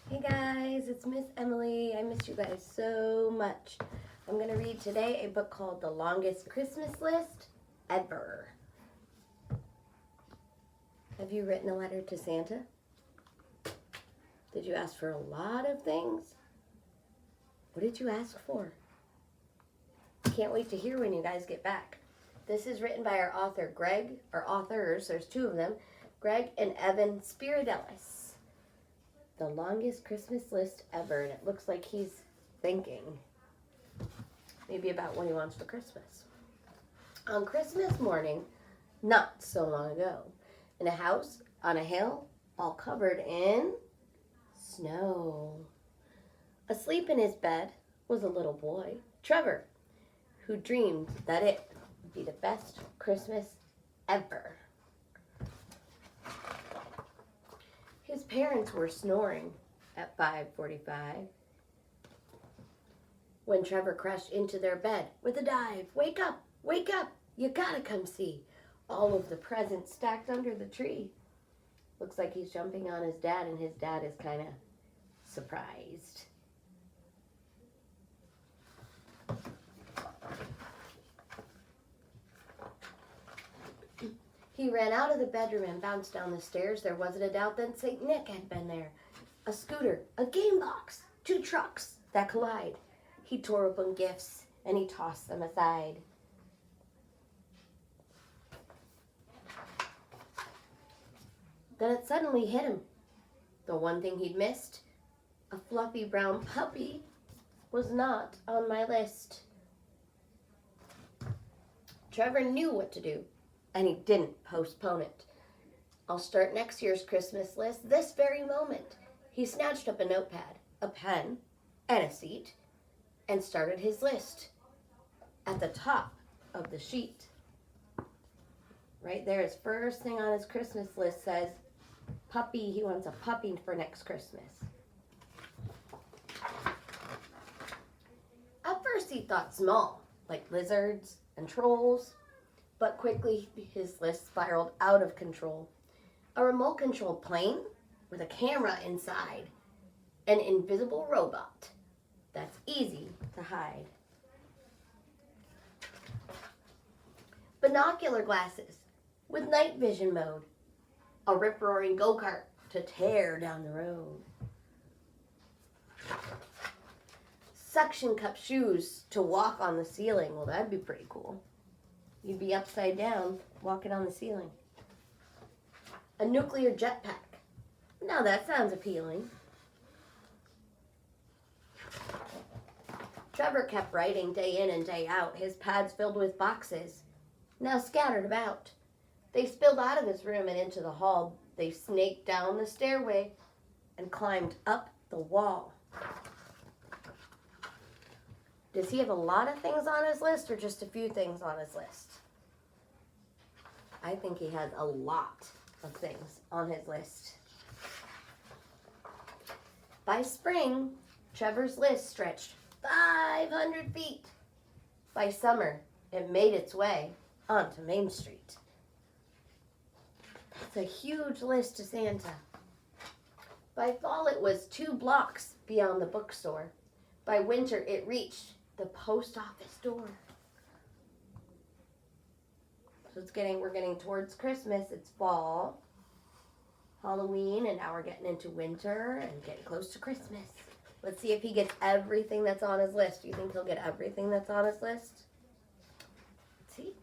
Hey guys, it's Miss Emily. I miss you guys so much. I'm going to read today a book called The Longest Christmas List Ever. Have you written a letter to Santa? Did you ask for a lot of things? What did you ask for? Can't wait to hear when you guys get back. This is written by our author, Greg, or authors, there's two of them, Greg and Evan Spiridelis. The longest Christmas list ever, and it looks like he's thinking maybe about what he wants for Christmas. On Christmas morning, not so long ago, in a house on a hill, all covered in snow. Asleep in his bed was a little boy, Trevor, who dreamed that it would be the best Christmas ever. His parents were snoring at 5:45 when Trevor crashed into their bed with a dive. Wake up, you gotta come see all of the presents stacked under the tree. Looks like he's jumping on his dad, and his dad is kind of surprised. He ran out of the bedroom and bounced down the stairs. There wasn't a doubt that St. Nick had been there. A scooter, a game box, two trucks that collide. He tore open gifts and he tossed them aside. Then it suddenly hit him. The one thing he'd missed, a fluffy brown puppy, was not on my list. Trevor knew what to do, and he didn't postpone it. I'll start next year's Christmas list this very moment. He snatched up a notepad, a pen, and a seat, and started his list. At the top of the sheet, right there, his first thing on his Christmas list says, puppy. He wants a puppy for next Christmas. At first he thought small, like lizards and trolls, but quickly his list spiraled out of control. A remote-controlled plane with a camera inside, an invisible robot that's easy to hide. Binocular glasses with night vision mode, a rip-roaring go-kart to tear down the road. Suction cup shoes to walk on the ceiling. Well, that'd be pretty cool. You'd be upside down, walking on the ceiling. A nuclear jetpack. Now that sounds appealing. Trevor kept writing day in and day out, his pads filled with boxes, now scattered about. They spilled out of his room and into the hall. They snaked down the stairway and climbed up the wall. Does he have a lot of things on his list or just a few things on his list? I think he has a lot of things on his list. By spring, Trevor's list stretched 500 feet. By summer, it made its way onto Main Street. That's a huge list to Santa. By fall, it was 2 blocks beyond the bookstore. By winter, it reached the post office door. So we're getting towards Christmas. It's fall, Halloween, and now we're getting into winter and getting close to Christmas. Let's see if he gets everything that's on his list. Do you think he'll get everything that's on his list? Let's see.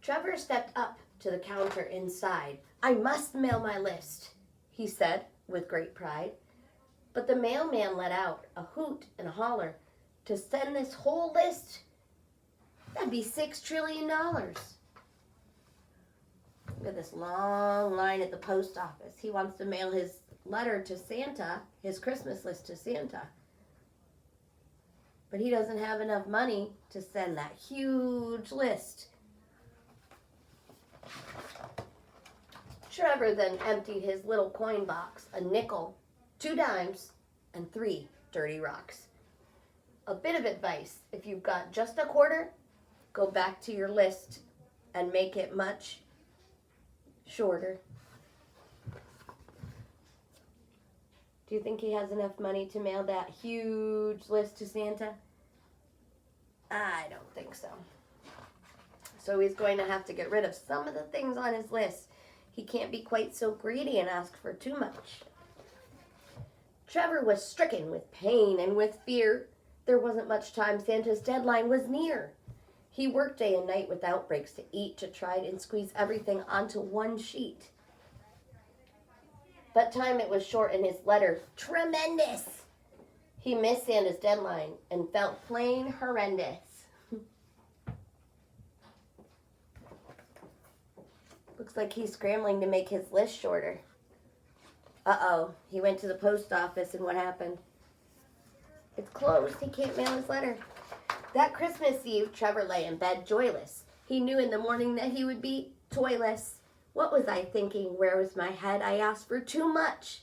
Trevor stepped up to the counter inside. I must mail my list, he said with great pride. But the mailman let out a hoot and a holler. To send this whole list, that'd be $6 trillion. Look at this long line at the post office. He wants to mail his letter to Santa, his Christmas list to Santa. But he doesn't have enough money to send that huge list. Trevor then emptied his little coin box, a nickel, 2 dimes, and 3 dirty rocks. A bit of advice, if you've got just a quarter, go back to your list and make it much shorter. Do you think he has enough money to mail that huge list to Santa? I don't think so. So he's going to have to get rid of some of the things on his list. He can't be quite so greedy and ask for too much. Trevor was stricken with pain and with fear. There wasn't much time. Santa's deadline was near. He worked day and night without breaks to eat, to try and squeeze everything onto one sheet. But time it was short and his letter tremendous. He missed Santa's deadline and felt plain horrendous. Looks like he's scrambling to make his list shorter. Uh-oh, he went to the post office and what happened? It's closed. He can't mail his letter. That Christmas Eve, Trevor lay in bed joyless. He knew in the morning that he would be toyless. What was I thinking? Where was my head? I asked for too much.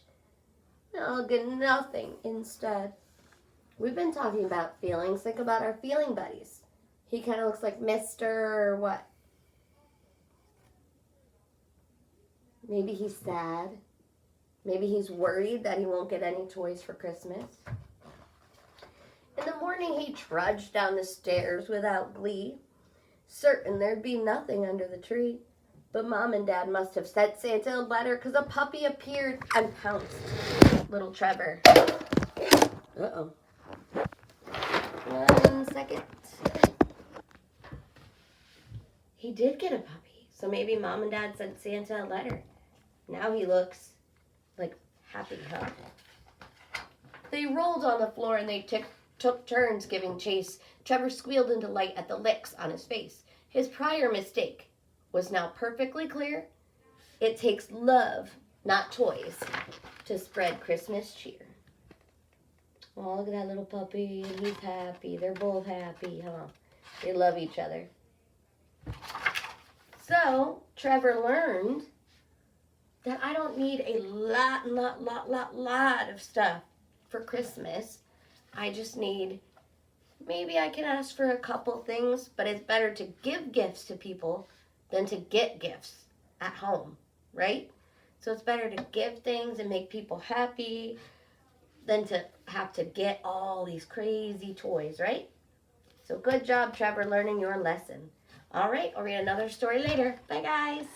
I'll get nothing instead. We've been talking about feelings. Think about our feeling buddies. He kind of looks like Mr. or what? Maybe he's sad. Maybe he's worried that he won't get any toys for Christmas. In the morning, he trudged down the stairs without glee, certain there'd be nothing under the tree. But Mom and Dad must have sent Santa a letter, 'cause a puppy appeared and pounced little Trevor. Uh-oh. 1 second. He did get a puppy, so maybe Mom and Dad sent Santa a letter. Now he looks like happy, huh? They rolled on the floor and they took turns giving chase. Trevor squealed in delight at the licks on his face. His prior mistake was now perfectly clear. It takes love, not toys, to spread Christmas cheer. Oh, look at that little puppy, and he's happy. They're both happy, huh? They love each other. So, Trevor learned that I don't need a lot of stuff for Christmas. I just need, maybe I can ask for a couple things, but it's better to give gifts to people than to get gifts at home, right? So it's better to give things and make people happy than to have to get all these crazy toys, right? So good job, Trevor, learning your lesson. All right, I'll read another story later. Bye, guys.